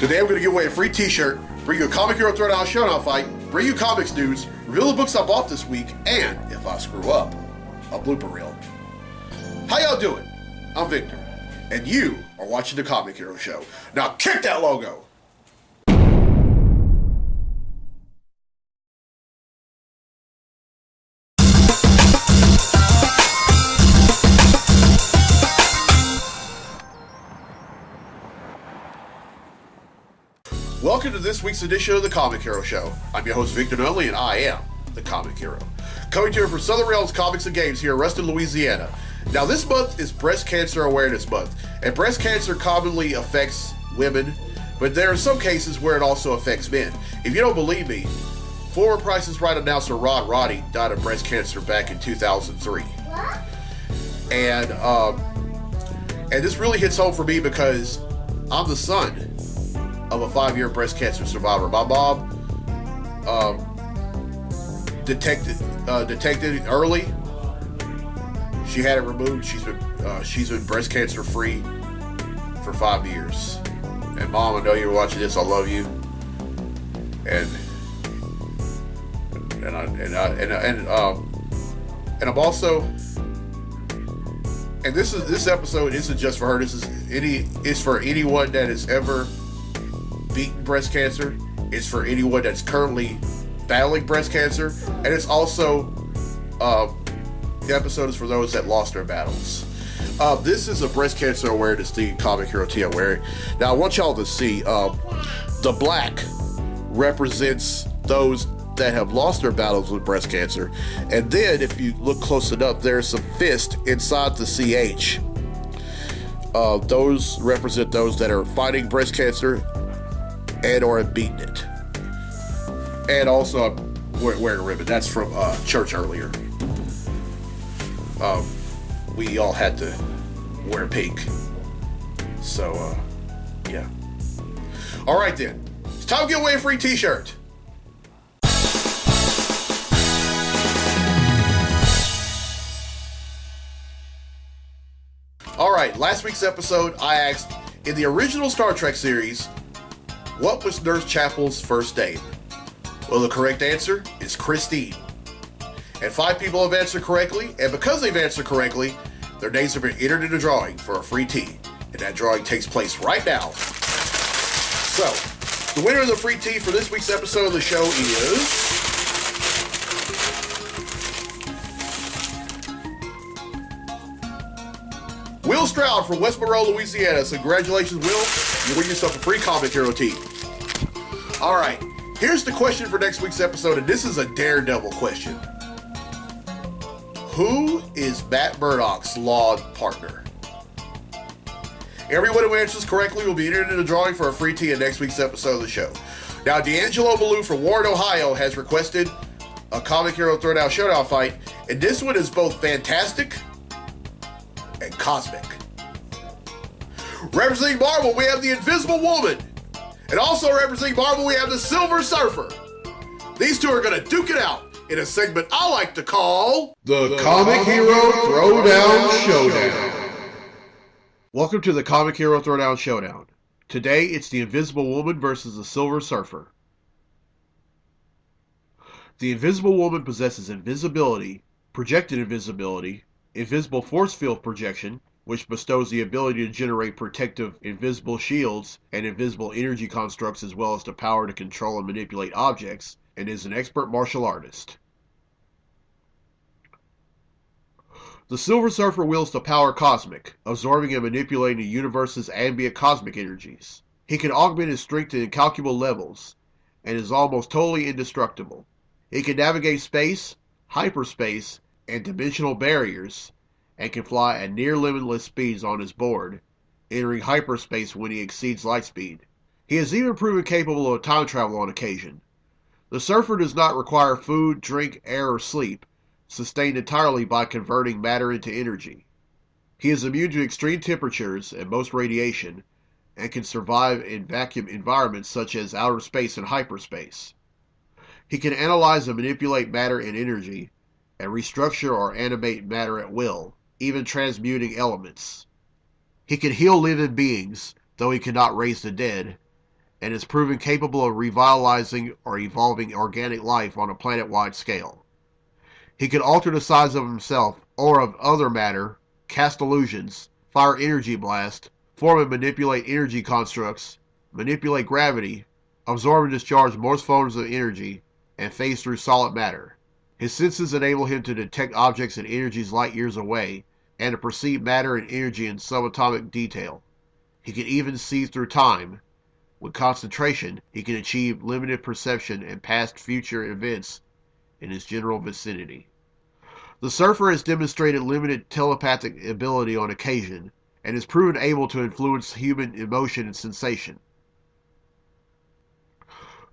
Today I'm going to give away a free t-shirt, bring you a Comic Hero Throwdown Showdown fight, bring you comics news, reveal the books I bought this week, and, if I screw up, a blooper reel. How y'all doing? I'm Victor, and you are watching the Comic Hero Show. Now kick that logo! Welcome to this week's edition of the Comic Hero Show. I'm your host, Victor Nunley, and I am the Comic Hero. Coming to you from Southern Realms Comics and Games here in Ruston, Louisiana. Now, this month is Breast Cancer Awareness Month, and breast cancer commonly affects women, but there are some cases where it also affects men. If you don't believe me, former Price is Right announcer Ron Roddy died of breast cancer back in 2003. And this really hits home for me because I'm the son of a 5-year breast cancer survivor. My mom detected early. She had it removed. She's been breast cancer free for 5 years. And Mom, I know you're watching this. I love you. And I'm also, and this episode isn't just for her. It's for anyone that has ever beaten breast cancer. It's for anyone that's currently battling breast cancer, and it's also the episode is for those that lost their battles. This is a breast cancer awareness thing, Comic Hero T I'm wearing. Now I want y'all to see the black represents those that have lost their battles with breast cancer, and then if you look close enough, there's a fist inside the CH. Those represent those that are fighting breast cancer and or have beaten it. And also I'm wearing a ribbon. That's from church earlier. We all had to wear pink. So, yeah. Alright then. It's time to give away a free t-shirt. Alright, last week's episode I asked, in the original Star Trek series, what was Nurse Chapel's first name? Well, the correct answer is Christine. And 5 people have answered correctly, and because they've answered correctly, their names have been entered in a drawing for a free tea. And that drawing takes place right now. So, the winner of the free tea for this week's episode of the show is Will Stroud from West Monroe, Louisiana. So congratulations, Will. You win yourself a free Comic Hero tee. Alright, here's the question for next week's episode, and this is a Daredevil question. Who is Matt Murdock's law partner? Everyone who answers correctly will be entered in a drawing for a free tee in next week's episode of the show. Now, D'Angelo Malou from Warren, Ohio has requested a Comic Hero Throwdown Showdown fight, and this one is both fantastic and cosmic. Representing Marvel, we have the Invisible Woman. And also representing Marvel, we have the Silver Surfer. These two are going to duke it out in a segment I like to call the Comic Hero Throwdown Showdown. Welcome to the Comic Hero Throwdown Showdown. Today, it's the Invisible Woman versus the Silver Surfer. The Invisible Woman possesses invisibility, projected invisibility, invisible force field projection, which bestows the ability to generate protective invisible shields and invisible energy constructs, as well as the power to control and manipulate objects, and is an expert martial artist. The Silver Surfer wields the power cosmic, absorbing and manipulating the universe's ambient cosmic energies. He can augment his strength to incalculable levels, and is almost totally indestructible. He can navigate space, hyperspace, and dimensional barriers, and can fly at near limitless speeds on his board, entering hyperspace when he exceeds light speed. He is even proven capable of time travel on occasion. The Surfer does not require food, drink, air, or sleep, sustained entirely by converting matter into energy. He is immune to extreme temperatures and most radiation, and can survive in vacuum environments such as outer space and hyperspace. He can analyze and manipulate matter and energy, and restructure or animate matter at will, even transmuting elements. He can heal living beings, though he cannot raise the dead, and is proven capable of revitalizing or evolving organic life on a planet-wide scale. He can alter the size of himself or of other matter, cast illusions, fire energy blast, form and manipulate energy constructs, manipulate gravity, absorb and discharge most forms of energy, and phase through solid matter. His senses enable him to detect objects and energies light years away, and to perceive matter and energy in subatomic detail. He can even see through time. With concentration, he can achieve limited perception and past future events in his general vicinity. The Surfer has demonstrated limited telepathic ability on occasion, and is proven able to influence human emotion and sensation.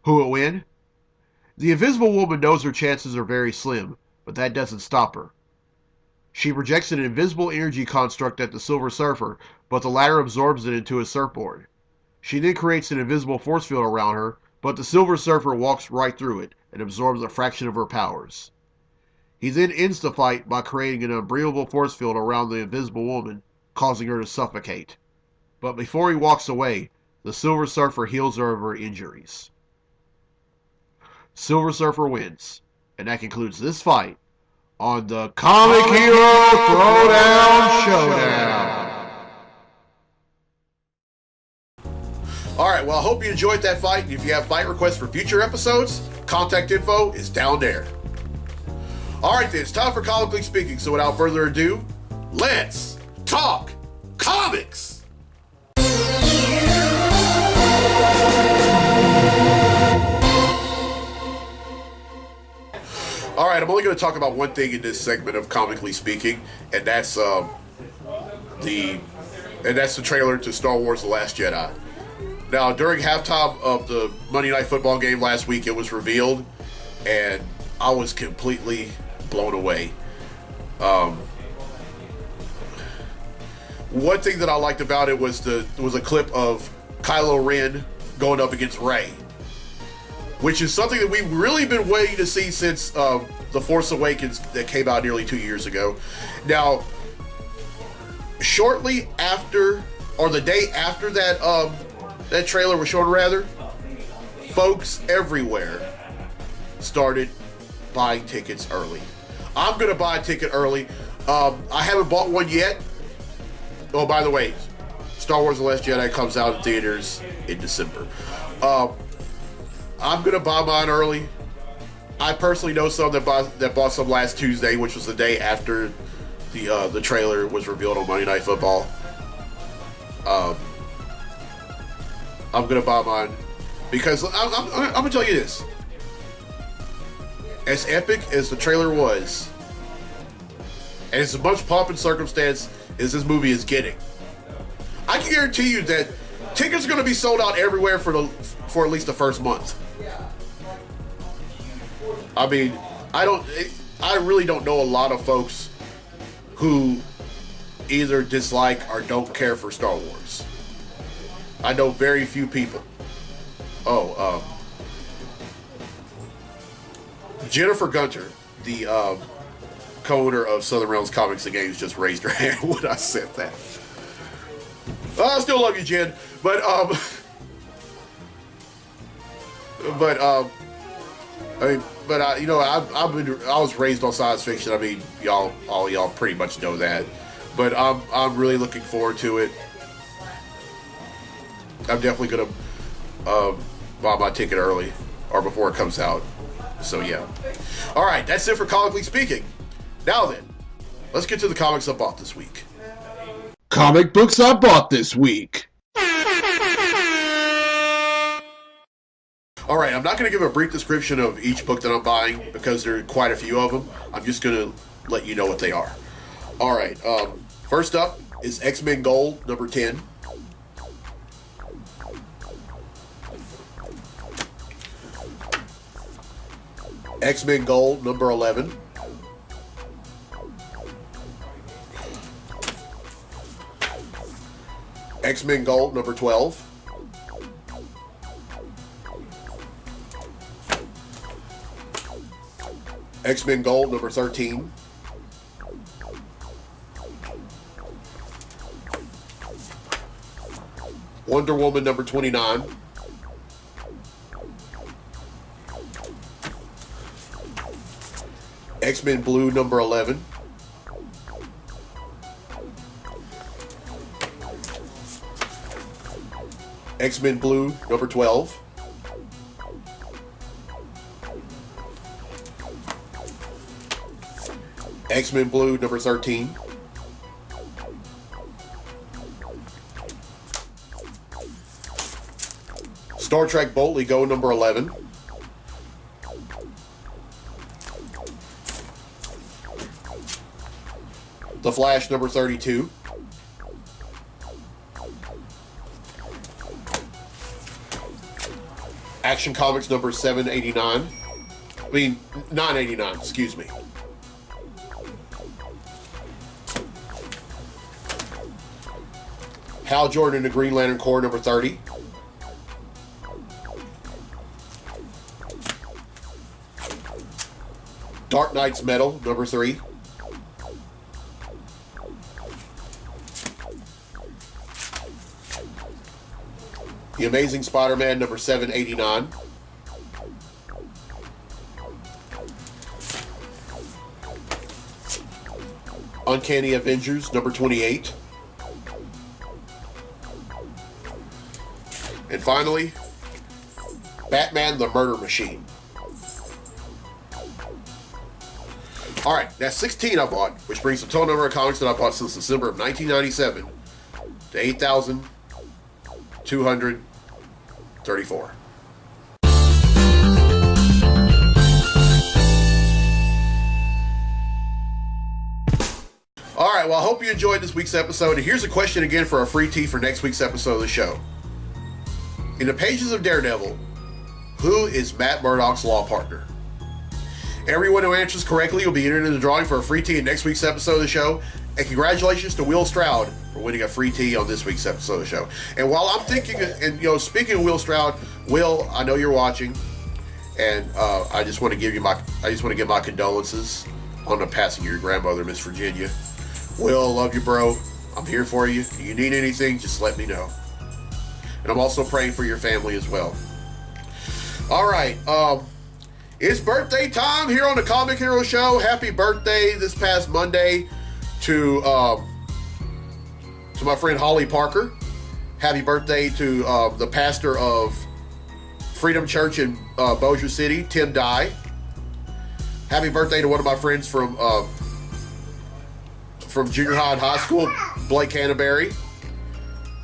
Who will win? The Invisible Woman knows her chances are very slim, but that doesn't stop her. She projects an invisible energy construct at the Silver Surfer, but the latter absorbs it into his surfboard. She then creates an invisible force field around her, but the Silver Surfer walks right through it and absorbs a fraction of her powers. He then ends the fight by creating an unbreathable force field around the Invisible Woman, causing her to suffocate. But before he walks away, the Silver Surfer heals her of her injuries. Silver Surfer wins, and that concludes this fight on the Comic Hero Throwdown Showdown. Alright, well, I hope you enjoyed that fight, and if you have fight requests for future episodes, contact info is down there. Alright then, it's time for Comically Speaking, so without further ado, let's talk comics! Alright, I'm only going to talk about one thing in this segment of Comically Speaking, and that's the trailer to Star Wars The Last Jedi. Now, during halftime of the Monday Night Football game last week, it was revealed, and I was completely blown away. One thing that I liked about it was a clip of Kylo Ren going up against Rey, which is something that we've really been waiting to see since The Force Awakens that came out nearly 2 years ago. Now, shortly after, or the day after that trailer was shown, rather, folks everywhere started buying tickets early. I'm going to buy a ticket early. I haven't bought one yet. Oh, by the way, Star Wars The Last Jedi comes out in theaters in December. I'm going to buy mine early. I personally know some that bought some last Tuesday, which was the day after the trailer was revealed on Monday Night Football. I'm going to buy mine because I'm going to tell you this. As epic as the trailer was, and as much pomp and circumstance as this movie is getting, I can guarantee you that tickets are going to be sold out everywhere for at least the first month. I mean, I really don't know a lot of folks who either dislike or don't care for Star Wars. I know very few people. Jennifer Gunter, the co-owner of Southern Realms Comics and Games, just raised her hand when I said that. I still love you, Jen, I was raised on science fiction. I mean, all y'all pretty much know that, but I'm really looking forward to it. I'm definitely gonna buy my ticket early or before it comes out. So yeah. All right, that's it for Comically Speaking. Now then, let's get to the comics I bought this week. Comic books I bought this week. All right, I'm not going to give a brief description of each book that I'm buying because there are quite a few of them. I'm just going to let you know what they are. All right, first up is X-Men Gold, number 10. X-Men Gold, number 11. X-Men Gold, number 12. X-Men Gold, number 13. Wonder Woman, number 29. X-Men Blue number 11. X-Men Blue number 12. X-Men Blue number 13. Star Trek Boldly Go number 11. The Flash number 32. Action Comics number 789. 989, excuse me. Hal Jordan and the Green Lantern Corps number 30. Dark Knight's Metal number 3. The Amazing Spider-Man number 789. Uncanny Avengers number 28. And finally, Batman the Murder Machine. Alright, that's 16 I bought, which brings the total number of comics that I bought since December of 1997 to 8,234. Alright, well, I hope you enjoyed this week's episode. And here's a question again for a free tee for next week's episode of the show. In the pages of Daredevil, who is Matt Murdock's law partner? Everyone who answers correctly will be entered in the drawing for a free tee in next week's episode of the show. And congratulations to Will Stroud for winning a free tee on this week's episode of the show. And while I'm thinking, and speaking of Will Stroud, Will, I know you're watching, and I just want to give my condolences on the passing of your grandmother, Miss Virginia. Will, love you, bro. I'm here for you. If you need anything, just let me know. And I'm also praying for your family as well. All right, it's birthday time here on the Comic Hero Show. Happy birthday this past Monday to my friend Holly Parker. Happy birthday to the pastor of Freedom Church in Bossier City, Tim Dye. Happy birthday to one of my friends from junior high and high school, Blake Canterbury.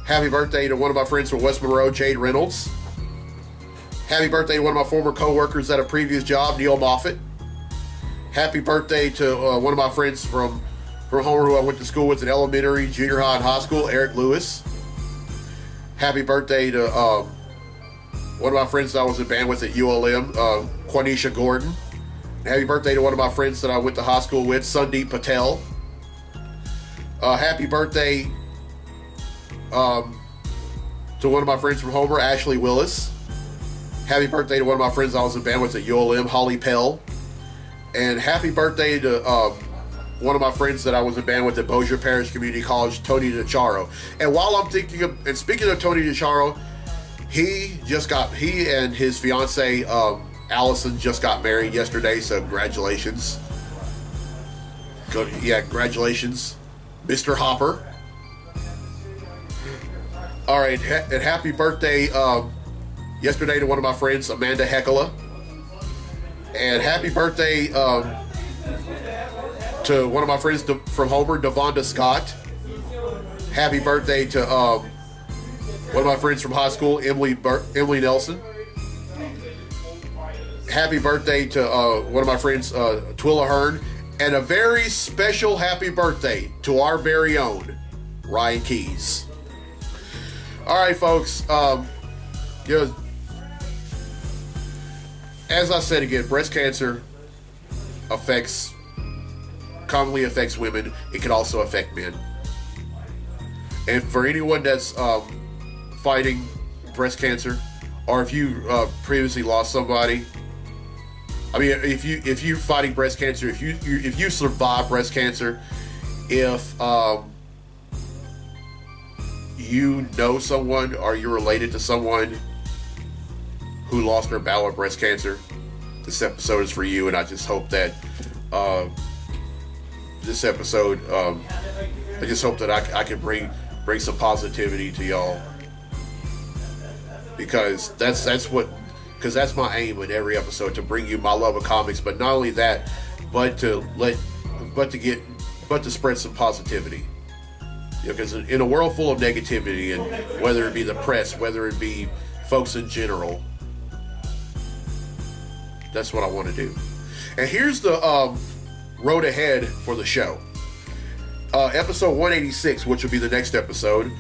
Happy birthday to one of my friends from West Monroe, Jade Reynolds. Happy birthday to one of my former co-workers at a previous job, Neil Moffitt. Happy birthday to one of my friends from Homer who I went to school with in elementary, junior high, and high school, Eric Lewis. Happy birthday to one of my friends that I was in band with at ULM, Quanisha Gordon. And happy birthday to one of my friends that I went to high school with, Sandeep Patel. Happy birthday to one of my friends from Homer, Ashley Willis. Happy birthday to one of my friends I was in band with at ULM, Holly Pell. And happy birthday to one of my friends that I was in band with at Bossier Parish Community College, Tony DeCharo. And while I'm speaking of Tony DeCharo, he and his fiance Allison just got married yesterday, so congratulations. Congratulations, Mr. Hopper. All right, and happy birthday yesterday to one of my friends, Amanda Heckela. And happy birthday to one of my friends from Homer, Devonda Scott. Happy birthday to one of my friends from high school, Emily Nelson. Happy birthday to one of my friends, Twilla Hearn. And a very special happy birthday to our very own Ryan Keys. All right, folks. As I said again, breast cancer commonly affects women. It can also affect men. And for anyone that's fighting breast cancer, or if you previously lost somebody, I mean, if you're fighting breast cancer, if you survive breast cancer, if you know someone or you're related to someone who lost their battle of breast cancer, this episode is for you. And I just hope that this episode. I just hope that I can bring some positivity to y'all, because that's my aim in every episode, to bring you my love of comics. But not only that, but to spread some positivity. Because in a world full of negativity, and whether it be the press, whether it be folks in general, that's what I want to do. And here's the road ahead for the show. Episode 186, which will be the next episode,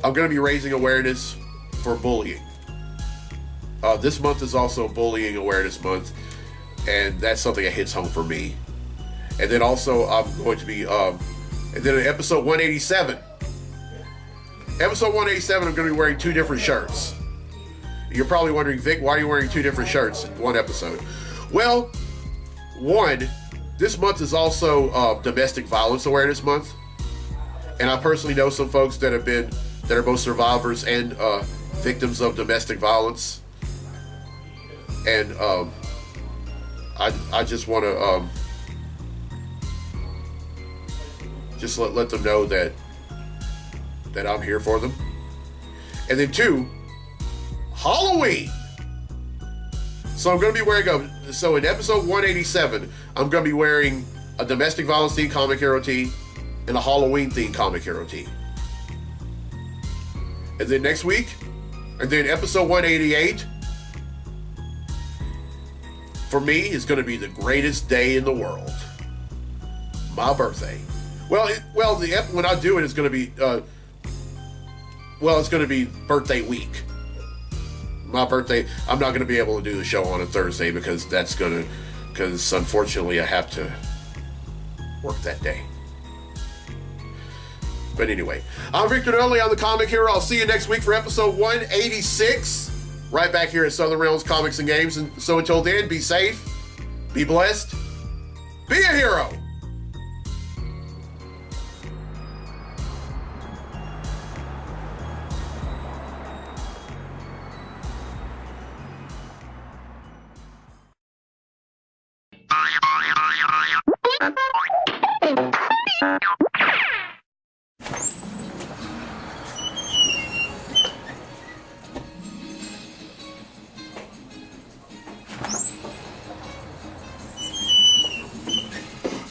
I'm going to be raising awareness for bullying. This month is also Bullying Awareness Month, and that's something that hits home for me. And then also I'm going to be, and then in episode 187, I'm going to be wearing 2 different shirts. You're probably wondering, Vic, why are you wearing 2 different shirts in one episode? Well, one, this month is also Domestic Violence Awareness Month, and I personally know some folks that are both survivors and victims of domestic violence, and I just want to just let them know that I'm here for them. And then 2, Halloween. So I'm going to be wearing so in episode 187, I'm going to be wearing a domestic violence themed comic hero tee and a Halloween themed comic hero tee. And then next week, and then episode 188, for me, is going to be the greatest day in the world. My birthday. When I do it, it's going to be, it's going to be birthday week. My birthday, I'm not going to be able to do the show on a Thursday because unfortunately I have to work that day. But anyway, I'm Victor Donnelly. I'm the Comic Hero. I'll see you next week for episode 186, right back here at Southern Realms Comics and Games. And so until then, be safe, be blessed, be a hero.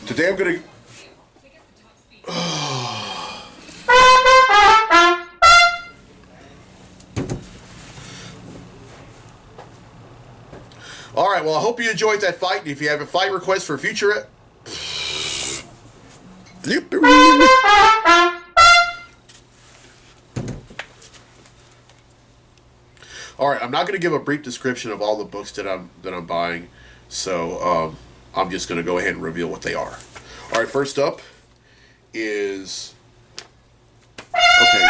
Today I'm gonna. All right. Well, I hope you enjoyed that fight. If you have a fight request for future. All right, I'm not going to give a brief description of all the books that I'm buying, so I'm just going to go ahead and reveal what they are. All right, first up is okay.